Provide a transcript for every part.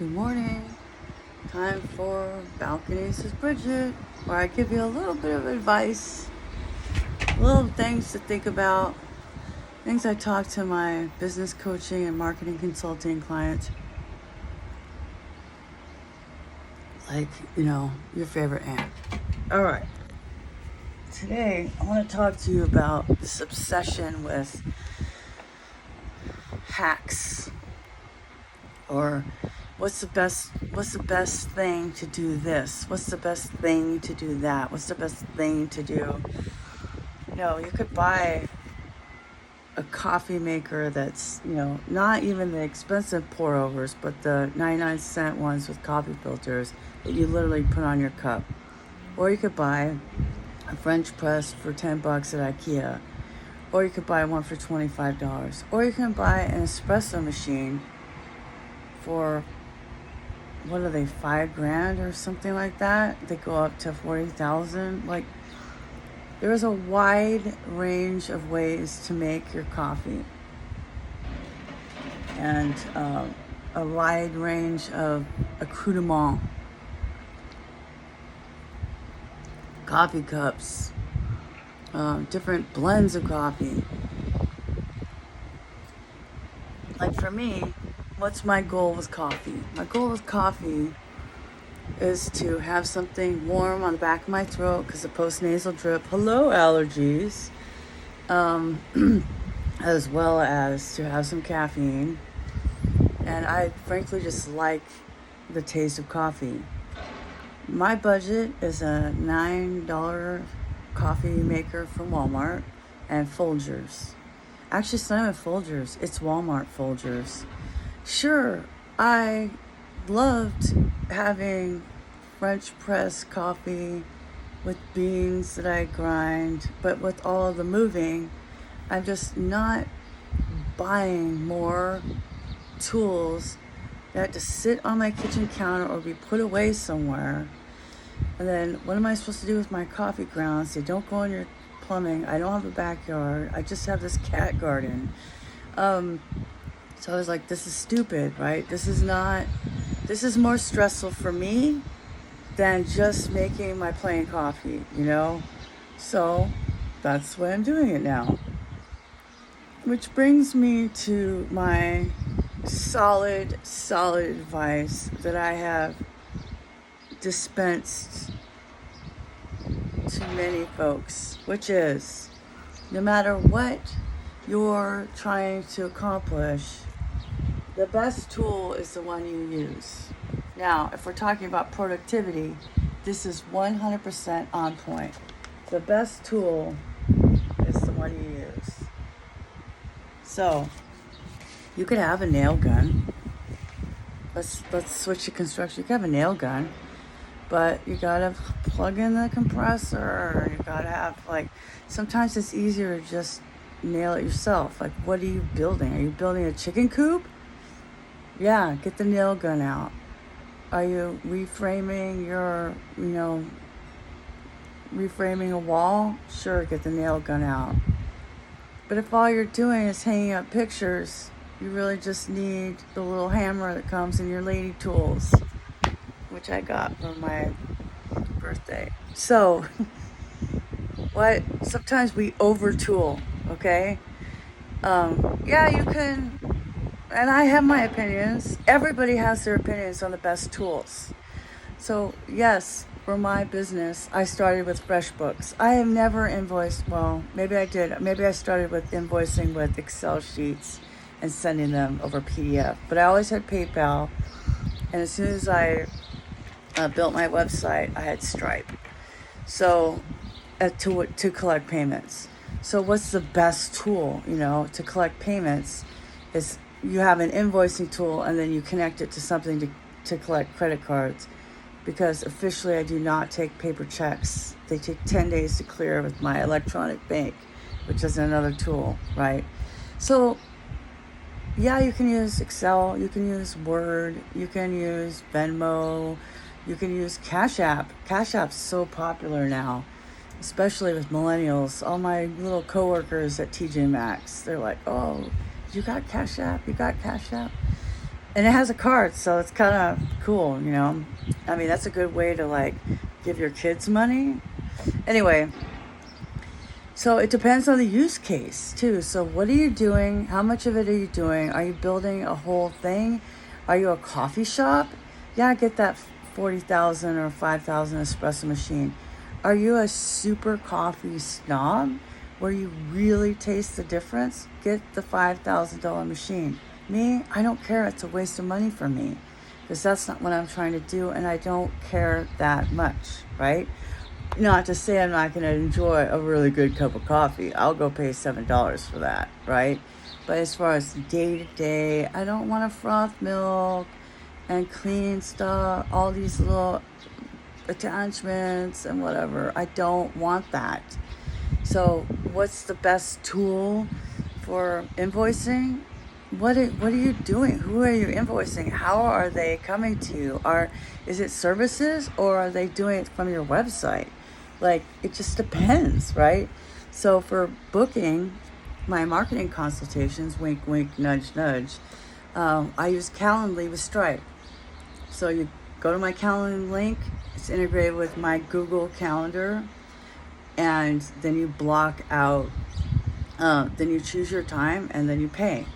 Good morning. Time for Balconies with Bridget, where I give you a little bit of advice, little things to think about, things I talk to my business coaching and marketing consulting clients. Like, your favorite aunt. All right. Today, I want to talk to you about this obsession with hacks, or what's the best thing to do this? What's the best thing to do that? What's the best thing to do? You could buy a coffee maker that's, not even the expensive pour overs, but the 99-cent ones with coffee filters that you literally put on your cup. Or you could buy a French press for $10 at IKEA. Or you could buy one for $25. Or you can buy an espresso machine for, what are they, $5,000 or something like that? They go up to 40,000. Like, there's a wide range of ways to make your coffee, and a wide range of accoutrement, coffee cups, different blends of coffee. Like for me, what's my goal with coffee? My goal with coffee is to have something warm on the back of my throat because of post-nasal drip. Hello, allergies. As well as to have some caffeine. And I frankly just like the taste of coffee. My budget is a $9 coffee maker from Walmart and Folgers. Actually, it's not even Folgers. It's Walmart Folgers. Sure, I loved having French press coffee with beans that I grind, but with all of the moving, I'm just not buying more tools that have to sit on my kitchen counter or be put away somewhere. And then what am I supposed to do with my coffee grounds? They don't go in your plumbing. I don't have a backyard. I just have this cat garden. So I was like, this is stupid, right? This is more stressful for me than just making my plain coffee, So that's why I'm doing it now. Which brings me to my solid advice that I have dispensed to many folks, which is, no matter what you're trying to accomplish, the best tool is the one you use. Now, if we're talking about productivity, this is 100% on point. The best tool is the one you use. So, you could have a nail gun. Let's switch to construction. You could have a nail gun, but you gotta plug in the compressor. You gotta have, sometimes it's easier to just nail it yourself. Like, what are you building? Are you building a chicken coop? Yeah, get the nail gun out. Are you reframing reframing a wall? Sure, get the nail gun out. But if all you're doing is hanging up pictures, you really just need the little hammer that comes in your lady tools, which I got for my birthday. So, sometimes we over tool, okay? Yeah, you can. And I have my opinions. Everybody has their opinions on the best tools. So, yes, for my business, I started with FreshBooks. I have never invoiced, well, maybe I did. Maybe I started with invoicing with Excel sheets and sending them over PDF. But I always had PayPal. And as soon as I built my website, I had Stripe. So, to collect payments. So what's the best tool, to collect payments is you have an invoicing tool and then you connect it to something to collect credit cards, because officially I do not take paper checks. They take 10 days to clear with my electronic bank, which is another tool, right? So yeah, you can use Excel, you can use Word, you can use Venmo, you can use Cash App. Cash App's so popular now, especially with millennials. All my little coworkers at TJ Maxx, they're like, oh, you got Cash App? You got Cash App? And it has a card, so it's kind of cool, you know. I mean, that's a good way to like give your kids money. Anyway, so it depends on the use case too. So what are you doing? How much of it are you doing? Are you building a whole thing? Are you a coffee shop? Yeah, get that 40,000 or 5,000 espresso machine. Are you a super coffee snob where you really taste the difference? Get the $5,000 machine. Me, I don't care. It's a waste of money for me because that's not what I'm trying to do, and I don't care that much, right? Not to say I'm not going to enjoy a really good cup of coffee. I'll go pay $7 for that, right? But as far as day to day, I don't want to froth milk and clean stuff, all these little attachments and whatever. I don't want that. So what's the best tool for invoicing? What are you doing? Who are you invoicing? How are they coming to you? Is it services or are they doing it from your website? Like, it just depends, right? So for booking my marketing consultations, wink, wink, nudge, nudge, I use Calendly with Stripe. So you go to my Calendly link, it's integrated with my Google Calendar, and then you block out, then you choose your time, and then you pay.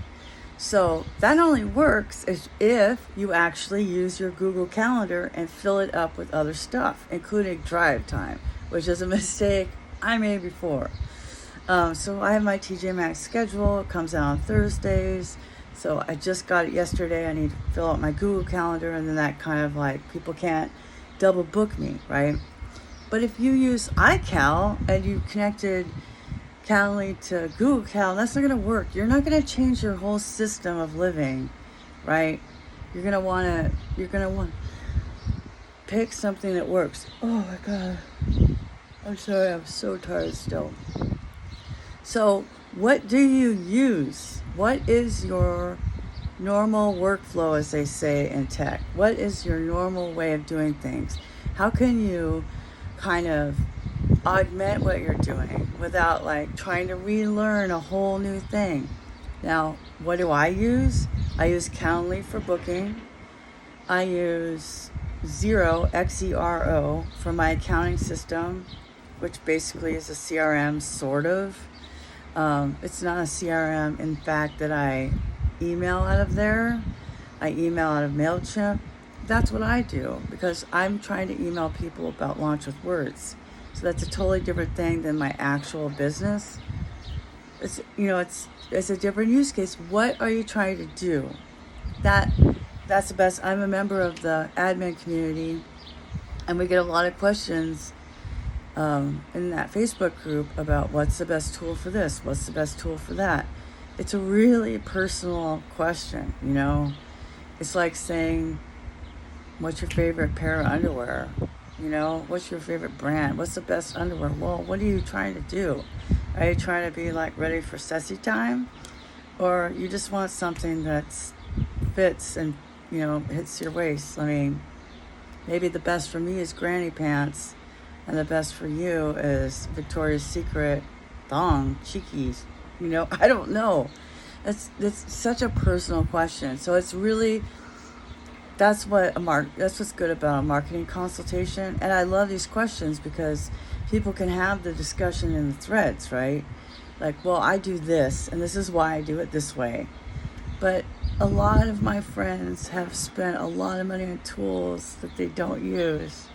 So that only works if you actually use your Google Calendar and fill it up with other stuff, including drive time, which is a mistake I made before. So I have my TJ Maxx schedule. It comes out on Thursdays. So I just got it yesterday. I need to fill out my Google Calendar, and then that kind of like, people can't double book me, right? But if you use iCal and you connected Calendly to Google Cal, that's not going to work. You're not going to change your whole system of living, right? You're going to want to pick something that works. Oh my God. I'm sorry, I'm so tired still. So what do you use? What is your normal workflow, as they say in tech? What is your normal way of doing things? How can you kind of augment what you're doing without like trying to relearn a whole new thing? Now, what do I use? I use Calendly for booking. I use Xero, Xero, for my accounting system, which basically is a CRM, sort of. It's not a CRM, in fact, that I email out of there. I email out of MailChimp. That's what I do because I'm trying to email people about Launch with Words. So that's a totally different thing than my actual business. It's a different use case. What are you trying to do? That's the best. I'm a member of the admin community, and we get a lot of questions in that Facebook group about what's the best tool for this, what's the best tool for that. It's a really personal question, you know. It's like saying, what's your favorite pair of underwear? You know, what's your favorite brand? What's the best underwear? Well, what are you trying to do? Are you trying to be like ready for sessy time? Or you just want something that fits and, you know, hits your waist? I mean, maybe the best for me is granny pants, and the best for you is Victoria's Secret thong, cheekies. You know, I don't know. That's such a personal question. So it's really, that's what's good about a marketing consultation. And I love these questions because people can have the discussion in the threads, right? Like, well, I do this, and this is why I do it this way. But a lot of my friends have spent a lot of money on tools that they don't use.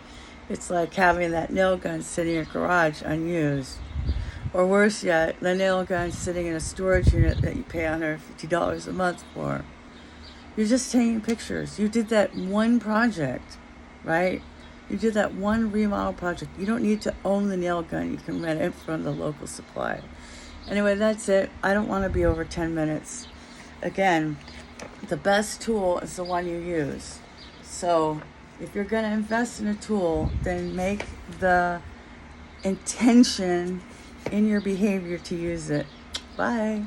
It's like having that nail gun sitting in your garage unused. Or worse yet, the nail gun sitting in a storage unit that you pay $150 a month for. You're just taking pictures. You did that one project, right? You did that one remodel project. You don't need to own the nail gun. You can rent it from the local supply. Anyway, that's it. I don't want to be over 10 minutes. Again, the best tool is the one you use. So if you're going to invest in a tool, then make the intention in your behavior to use it. Bye.